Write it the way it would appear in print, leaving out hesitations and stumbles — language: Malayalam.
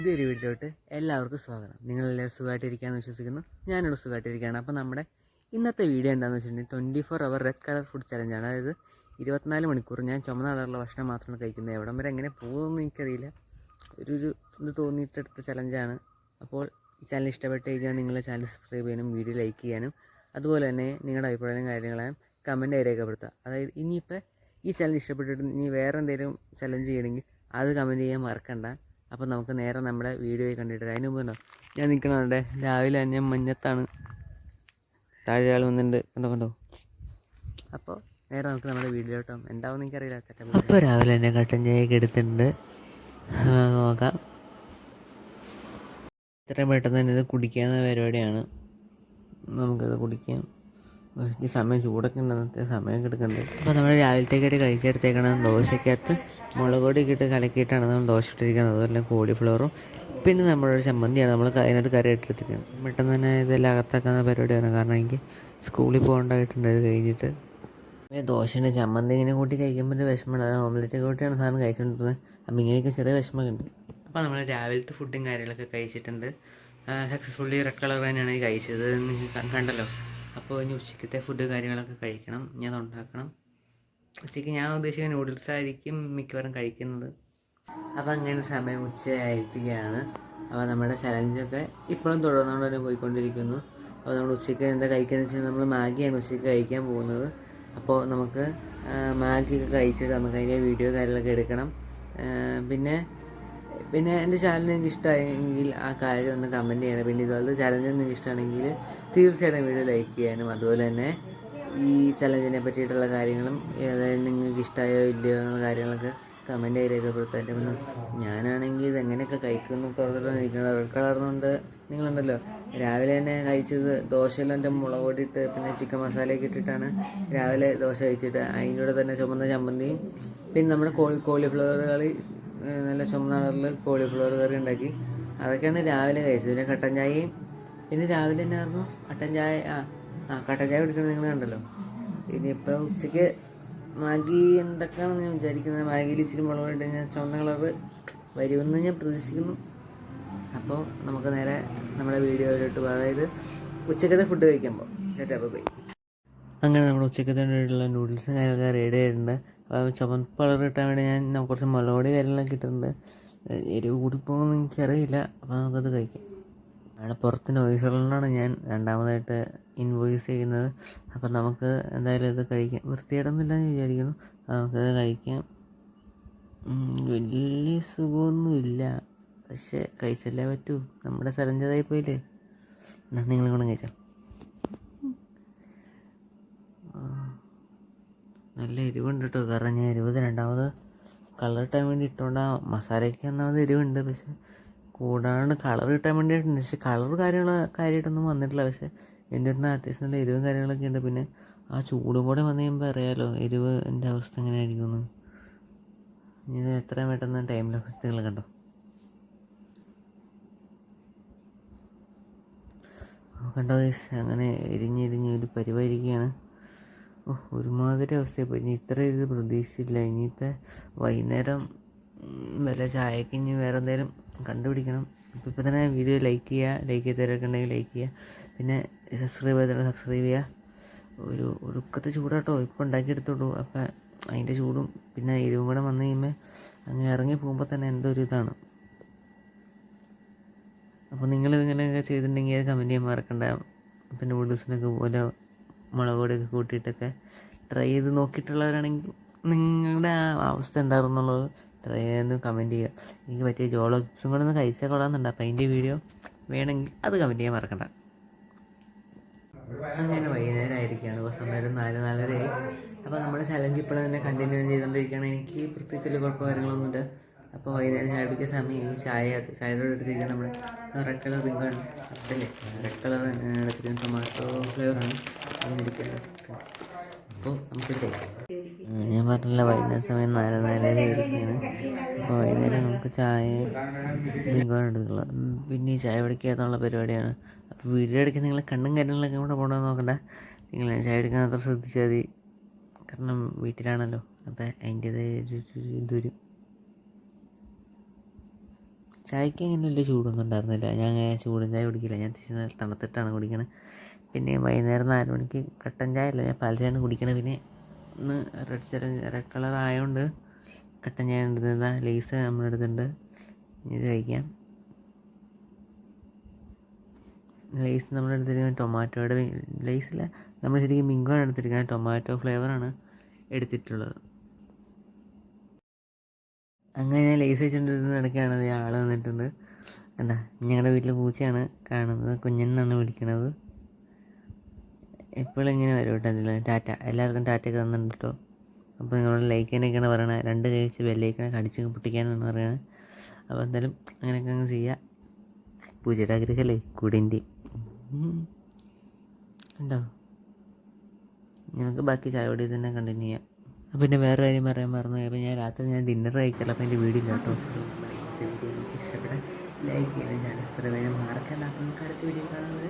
പുതിയൊരു വീട്ടിലോട്ട് എല്ലാവർക്കും സ്വാഗതം. നിങ്ങളെല്ലാവരും സുഖമായിട്ടിരിക്കുകയെന്ന് വിശ്വസിക്കുന്നു. ഞാനിവിടെ സുഖമായിട്ടിരിക്കുകയാണ്. അപ്പോൾ നമ്മുടെ ഇന്നത്തെ വീഡിയോ എന്താണെന്ന് വെച്ചിട്ടുണ്ടെങ്കിൽ 24 hour റെഡ് കളർ ഫുഡ് ചലഞ്ചാണ്. അതായത് 24 മണിക്കൂർ ഞാൻ ചുമന്ന കളറുള്ള ഭക്ഷണം മാത്രമാണ് കഴിക്കുന്നത്. എവിടം വരെ എങ്ങനെ പോകുമെന്ന് എനിക്കറിയില്ല. ഒരു ഇത് തോന്നിയിട്ടെടുത്ത ചലഞ്ചാണ്. അപ്പോൾ ഈ ചാനൽ ഇഷ്ടപ്പെട്ട് കഴിഞ്ഞാൽ നിങ്ങളുടെ ചാനൽ സബ്സ്ക്രൈബ് ചെയ്യാനും വീഡിയോ ലൈക്ക് ചെയ്യാനും അതുപോലെ തന്നെ നിങ്ങളുടെ അഭിപ്രായങ്ങളും കാര്യങ്ങളും കമൻറ്റായി രേഖപ്പെടുത്തുക. അതായത് ഇനിയിപ്പോൾ ഈ ചാനൽ ഇഷ്ടപ്പെട്ടിട്ട് ഇനി വേറെ എന്തെങ്കിലും ചലഞ്ച് ചെയ്യണമെങ്കിൽ അത് കമൻറ്റ് ചെയ്യാൻ മറക്കണ്ട. അപ്പോൾ നമുക്ക് നേരെ നമ്മുടെ വീഡിയോയിൽ കണ്ടിട്ട് അതിന് മുമ്പ് ഞാൻ നിൽക്കണവിടെ രാവിലെ തന്നെ മഞ്ഞത്താണ്, താഴെ ആൾ വന്നിട്ടുണ്ട്, കണ്ടോ. അപ്പോൾ നേരെ നമുക്ക് നമ്മുടെ വീഡിയോട്ടോ എന്താവും എനിക്കറിയില്ല. അപ്പോൾ രാവിലെ തന്നെ കട്ടൻ ചായയൊക്കെ എടുത്തിട്ടുണ്ട്. നോക്കാം, ഇത്രയും പെട്ടെന്ന് തന്നെ ഇത് കുടിക്കാവുന്ന പരിപാടിയാണ്. നമുക്കത് കുടിക്കാം. ഈ സമയം ചൂടൊക്കെ ഉണ്ട്, അന്നത്തെ സമയം എടുക്കുന്നുണ്ട്. അപ്പോൾ നമ്മൾ രാവിലത്തേക്കായിട്ട് കഴിക്കെടുത്തേക്കണം. ദോശക്കകത്ത് മുളക് പൊടി ഇട്ട് കലക്കിയിട്ടാണ് നമ്മൾ ദോശ ഇട്ടിരിക്കുന്നത്. അതുപോലെ കോളിഫ്ലവറും പിന്നെ നമ്മളൊരു ചമ്മന്തിയാണ് നമ്മൾ അതിനകത്ത് കറി ഇട്ടിരിക്കുന്നത്. പെട്ടെന്ന് തന്നെ ഇതെല്ലാം അകത്താക്കുന്ന പരിപാടിയാണ്. കാരണം എനിക്ക് സ്കൂളിൽ പോകേണ്ടതായിട്ടുണ്ട്. ഇത് കഴിഞ്ഞിട്ട് ദോശയുടെ ചമ്മന്തി ഇങ്ങനെ കൂട്ടി കഴിക്കുമ്പോൾ ഒരു വിഷമമാണ്. അത് ഓംലെറ്റ് കൂട്ടിയാണ് സാധനം കഴിച്ചുകൊണ്ടിരുന്നത്. അപ്പം ഇങ്ങനെയൊക്കെ ചെറിയ വിഷമമൊക്കെ ഉണ്ട്. അപ്പോൾ നമ്മൾ രാവിലത്തെ ഫുഡും കാര്യങ്ങളൊക്കെ കഴിച്ചിട്ടുണ്ട്. സക്സസ്ഫുള്ളി റെഡ് കളർ തന്നെയാണ് ഈ കഴിച്ചത്, നിങ്ങൾക്ക് കണ്ടല്ലോ. അപ്പോൾ ഇനി ഉച്ചക്കത്തെ ഫുഡ് കാര്യങ്ങളൊക്കെ കഴിക്കണം, ഞാൻ ഉണ്ടാക്കണം. ഉച്ചയ്ക്ക് ഞാൻ ഉദ്ദേശിക്കുന്ന നൂഡിൽസ് ആയിരിക്കും മിക്കവാറും കഴിക്കുന്നത്. അപ്പോൾ അങ്ങനെ സമയം ഉച്ചയായിരിക്കുകയാണ്. അപ്പോൾ നമ്മുടെ ചലഞ്ചൊക്കെ ഇപ്പോഴും തുടർന്നുകൊണ്ട് തന്നെ പോയിക്കൊണ്ടിരിക്കുന്നു. അപ്പോൾ നമ്മൾ ഉച്ചയ്ക്ക് എന്താ കഴിക്കുകയെന്ന് വെച്ചാൽ നമ്മൾ മാഗിയാണ് ഉച്ചയ്ക്ക് കഴിക്കാൻ പോകുന്നത്. അപ്പോൾ നമുക്ക് മാഗിയൊക്കെ കഴിച്ചിട്ട് നമുക്ക് അതിൻ്റെ വീഡിയോ കാര്യങ്ങളൊക്കെ എടുക്കണം. പിന്നെ എൻ്റെ ചാനൽ നിങ്ങൾക്ക് ഇഷ്ടമായെങ്കിൽ ആ കാര്യം ഒന്ന് കമൻറ്റ് ചെയ്യണം. പിന്നെ ഇതുപോലത്തെ ചലഞ്ച് നിങ്ങൾക്ക് ഇഷ്ടമാണെങ്കിൽ തീർച്ചയായിട്ടും വീഡിയോ ലൈക്ക് ചെയ്യാനും അതുപോലെ തന്നെ ഈ ചലഞ്ചിനെ പറ്റിയിട്ടുള്ള കാര്യങ്ങളും അതായത് നിങ്ങൾക്ക് ഇഷ്ടമായോ ഇല്ലയോ എന്നുള്ള കാര്യങ്ങളൊക്കെ കമൻറ്റ് ആയി രേഖപ്പെടുത്താൻ. പിന്നെ ഞാനാണെങ്കിൽ ഇതെങ്ങനെയൊക്കെ കഴിക്കുന്നു തുറന്നിട്ടാണ് റെഡ് കളർന്നുകൊണ്ട് നിങ്ങളുണ്ടല്ലോ രാവിലെ തന്നെ കഴിച്ചത് ദോശയെല്ലാം എൻ്റെ മുളക് പൊടി ഇട്ട് പിന്നെ ചിക്കൻ മസാലയൊക്കെ ഇട്ടിട്ടാണ് രാവിലെ ദോശ കഴിച്ചിട്ട് അതിൻ്റെ കൂടെ തന്നെ ചുമന്ന ചമ്മന്തിയും പിന്നെ നമ്മുടെ കോളിഫ്ലവർ കളി നല്ല ചുമന്ന കളറിൽ കോളിഫ്ലവർ കറി ഉണ്ടാക്കി. അതൊക്കെയാണ് രാവിലെ കഴിച്ചത്. പിന്നെ കട്ടൻ ചായയും പിന്നെ രാവിലെ തന്നെ ആയിരുന്നു കട്ടൻ ചായ. കട്ടൻ ചായ കുടിക്കുന്നത് നിങ്ങൾ കണ്ടല്ലോ. ഇനിയിപ്പോൾ ഉച്ചയ്ക്ക് മാഗി ഉണ്ടാക്കാമെന്ന് ഞാൻ വിചാരിക്കുന്നത്. മാഗിയിൽ ഇച്ചിരി മുളക് ഇട്ട് കഴിഞ്ഞാൽ ചുവന്ന കളറ് വരുമെന്ന് ഞാൻ പ്രതീക്ഷിക്കുന്നു. അപ്പോൾ നമുക്ക് നേരെ നമ്മുടെ വീഡിയോയിലോട്ട് പോകാം. അതായത് ഉച്ചക്കത്തെ ഫുഡ് കഴിക്കുമ്പോൾ പോയി അങ്ങനെ നമ്മുടെ ഉച്ചക്കത്തേക്കുള്ള നൂഡിൽസും കാര്യങ്ങളൊക്കെ റെഡി ആയിട്ടുണ്ട്. അപ്പോൾ ചുവപ്പ് കളർ കിട്ടാൻ വേണ്ടി ഞാൻ കുറച്ച് മുളക് പൊടി കാര്യങ്ങളൊക്കെ ഇട്ടിട്ടുണ്ട്. എരിവ് കൂടിപ്പോകുമെന്ന് എനിക്കറിയില്ല. അപ്പോൾ നമുക്കത് കഴിക്കാം. അവിടെ പുറത്ത് നോയ്സുകളിലാണ് ഞാൻ രണ്ടാമതായിട്ട് ഇൻവോയ്സ് ചെയ്യുന്നത്. അപ്പം നമുക്ക് എന്തായാലും ഇത് കഴിക്കാം. വൃത്തികേടൊന്നുമില്ല എന്ന് വിചാരിക്കുന്നു. നമുക്കത് കഴിക്കാം. വലിയ സുഖമൊന്നുമില്ല, പക്ഷേ കഴിച്ചല്ലേ പറ്റൂ. നമ്മുടെ ചലഞ്ചതായി പോയില്ലേ. എന്നാൽ നിങ്ങളും കൂടെ കഴിച്ചാൽ നല്ല എരിവുണ്ട് കേട്ടോ. കാരണം ഞാൻ എരിവ് രണ്ടാമത് കളർ കിട്ടാൻ വേണ്ടി ഇട്ടുകൊണ്ടാ. മസാലയ്ക്ക് ഒന്നാമത് എരിവുണ്ട്, പക്ഷെ കൂടാണ്ട് കളർ കിട്ടാൻ വേണ്ടിയിട്ടുണ്ട്. പക്ഷെ കളർ കാര്യമായിട്ടൊന്നും വന്നിട്ടില്ല. പക്ഷെ എന്നിരുന്നാൽ അത്യാവശ്യം നല്ല എരിവും കാര്യങ്ങളൊക്കെ ഉണ്ട്. പിന്നെ ആ ചൂടും കൂടെ വന്നു കഴിയുമ്പോൾ അറിയാമല്ലോ എരിവ് എൻ്റെ അവസ്ഥ എങ്ങനെയായിരിക്കുന്നു. ഇത് എത്രയും പെട്ടെന്ന് ടൈമിൽ നിങ്ങൾ കണ്ടോ. കണ്ടോ അങ്ങനെ എരിഞ്ഞെരിഞ്ഞ് ഒരു പരിപാടിയിരിക്കുകയാണ്. ഒരുമാതിരി അവസ്ഥയായി പോയി. ഇനി ഇത്ര ഇത് പ്രതീക്ഷിച്ചില്ല. ഇനിയിപ്പോൾ വൈകുന്നേരം വല്ല ചായക്ക് ഇനി വേറെ എന്തെങ്കിലും കണ്ടുപിടിക്കണം. ഇപ്പോൾ തന്നെ വീഡിയോ ലൈക്ക് ചെയ്തവരൊക്കെ ഉണ്ടെങ്കിൽ ലൈക്ക് ചെയ്യുക. പിന്നെ സബ്സ്ക്രൈബ് ചെയ്തിട്ട് സബ്സ്ക്രൈബ് ചെയ്യുക. ഒരു ഒടുക്കത്തെ ചൂടാട്ടോ ഇപ്പോൾ ഉണ്ടാക്കിയെടുത്തോളൂ. അപ്പം അതിൻ്റെ ചൂടും പിന്നെ എരിവും കൂടെ വന്നു കഴിയുമ്പോൾ അങ്ങ് ഇറങ്ങി പോകുമ്പോൾ തന്നെ എന്തോ ഒരു ഇതാണ്. അപ്പോൾ നിങ്ങളിങ്ങനെയൊക്കെ ചെയ്തിട്ടുണ്ടെങ്കിൽ അത് കമൻറ്റ് ചെയ്യാൻ മറക്കണ്ട. പിന്നെ നൂഡിൽസിനൊക്കെ പോലെ മുളക് പൊടിയൊക്കെ കൂട്ടിയിട്ടൊക്കെ ട്രൈ ചെയ്ത് നോക്കിയിട്ടുള്ളവരാണെങ്കിൽ നിങ്ങളുടെ ആ അവസ്ഥ എന്താണെന്നുള്ളത് ട്രൈ ചെയ്ത് കമൻറ്റ് ചെയ്യുക. എനിക്ക് പറ്റിയ ജോളോ ചിപ്സും കൂടെ ഒന്ന് കഴിച്ചാൽ കൊള്ളാമെന്നുണ്ട്. അപ്പോൾ അതിൻ്റെ വീഡിയോ വേണമെങ്കിൽ അത് കമൻറ്റ് ചെയ്യാൻ മറക്കണ്ട. അങ്ങനെ വൈകുന്നേരം ആയിരിക്കുകയാണ്. ഇപ്പോൾ സമയം 4-4:30 അപ്പോൾ നമ്മുടെ ചലഞ്ച് ഇപ്പോൾ തന്നെ കണ്ടിന്യൂ ചെയ്തുകൊണ്ടിരിക്കുകയാണ്. എനിക്ക് പ്രത്യേകിച്ച് കുഴപ്പമോ കാര്യങ്ങളൊന്നുമില്ല. അപ്പോൾ വൈകുന്നേരം ചായ കുടിക്കാൻ സമയം ചായയുടെ എടുത്തിരിക്കുന്നത് നമ്മുടെ റെഡ് കളർ റിംഗാണ്. അതല്ലേ റെഡ് കളർ എടുത്തിരിക്കുന്ന ടൊമാറ്റോ ഫ്ലേവറാണ്. അത് കുടിക്കുന്നത്. അപ്പോൾ നമുക്കിത് കഴിക്കാം. ഞാൻ പറഞ്ഞില്ല വൈകുന്നേരം സമയം 4-4:30 ആയിരിക്കുകയാണ്. അപ്പോൾ വൈകുന്നേരം നമുക്ക് ചായ റിംഗാണ് എടുത്തുള്ളത്. പിന്നെ ഈ ചായ കുടിക്കാന്നുള്ള പരിപാടിയാണ്. അപ്പോൾ വീഡിയോ എടുക്കാൻ നിങ്ങൾ കണ്ണും കാര്യങ്ങളൊക്കെ കൂടെ പോകണമെന്ന് നോക്കണ്ട. നിങ്ങൾ ചായ എടുക്കാൻ അത്ര ശ്രദ്ധിച്ചാൽ മതി. കാരണം വീട്ടിലാണല്ലോ. അപ്പം അതിൻ്റേതായ ഇത് വരും. ചായക്ക് അങ്ങനെ വലിയ ചൂടൊന്നും ഉണ്ടായിരുന്നില്ല. ഞാൻ അങ്ങനെ ചൂടൻ ചായ കുടിക്കില്ല, ഞാൻ അത്യാവശ്യം തണുത്തിട്ടാണ് കുടിക്കണത്. പിന്നെ വൈകുന്നേരം 4 മണിക്ക് കട്ടൻ ചായ അല്ല, ഞാൻ പാൽ ചായയാണ് കുടിക്കണത്. പിന്നെ ഇന്ന് റെഡ് കളർ ആയതുകൊണ്ട് കട്ടൻ ചായ എടുത്തത്. ലേസ് നമ്മളെടുത്തിട്ടുണ്ട്, ഇത് കഴിക്കാം. ലേസ് നമ്മളെടുത്തിരിക്കുന്നത് ടൊമാറ്റോയുടെ ലേസില്ല, നമ്മൾ ശരിക്കും മിങ്കോയാണ് എടുത്തിരിക്കുന്നത്. ടൊമാറ്റോ ഫ്ലേവറാണ് എടുത്തിട്ടുള്ളത്. അങ്ങനെ ഞാൻ ലേസ് വെച്ചുകൊണ്ടിരുന്ന ഇടയ്ക്കാണ് ആൾ വന്നിട്ടുണ്ട്. എന്താ, ഞങ്ങളുടെ വീട്ടിലെ പൂച്ചയാണ് കാണുന്നത്, കുഞ്ഞനെന്നാണ് വിളിക്കണത്. എപ്പോഴും ഇങ്ങനെ വരും കേട്ടോ. എന്തെങ്കിലും ടാറ്റ, എല്ലാവർക്കും ടാറ്റയൊക്കെ തന്നിട്ടുണ്ട് കേട്ടോ. അപ്പോൾ നിങ്ങളോട് ലൈക്കിനൊക്കെയാണ് പറയണത്, 2 കൈ വെച്ച് ബെല്ലൈക്കനൊക്കെ അടിച്ച് പൊട്ടിക്കാനാണ് പറയുന്നത്. അപ്പോൾ എന്തായാലും അങ്ങനെയൊക്കെ അങ്ങ് ചെയ്യുക. പൂച്ചയുടെ ആഗ്രഹമല്ലേ കൂടിൻ്റെ ഉണ്ടോ. ഞങ്ങൾക്ക് ബാക്കി ചായ കൂടി തന്നെ കണ്ടിന്യൂ ചെയ്യാം. അപ്പോൾ പിന്നെ വേറെ കാര്യം പറയാൻ മറന്നു. അപ്പോൾ രാത്രി ഡിന്നർ കഴിക്കില്ല, അപ്പോൾ എൻ്റെ വീഡിയോ ഇല്ല കേട്ടോ. വീഡിയോ എനിക്ക് ഇഷ്ടപ്പെടാൻ ലൈക്ക് ചെയ്യണം. ഞാൻ എത്ര പേര് മാർക്കല്ല. അപ്പോൾ നമുക്ക് അടുത്ത വീഡിയോ കാണുന്നത്.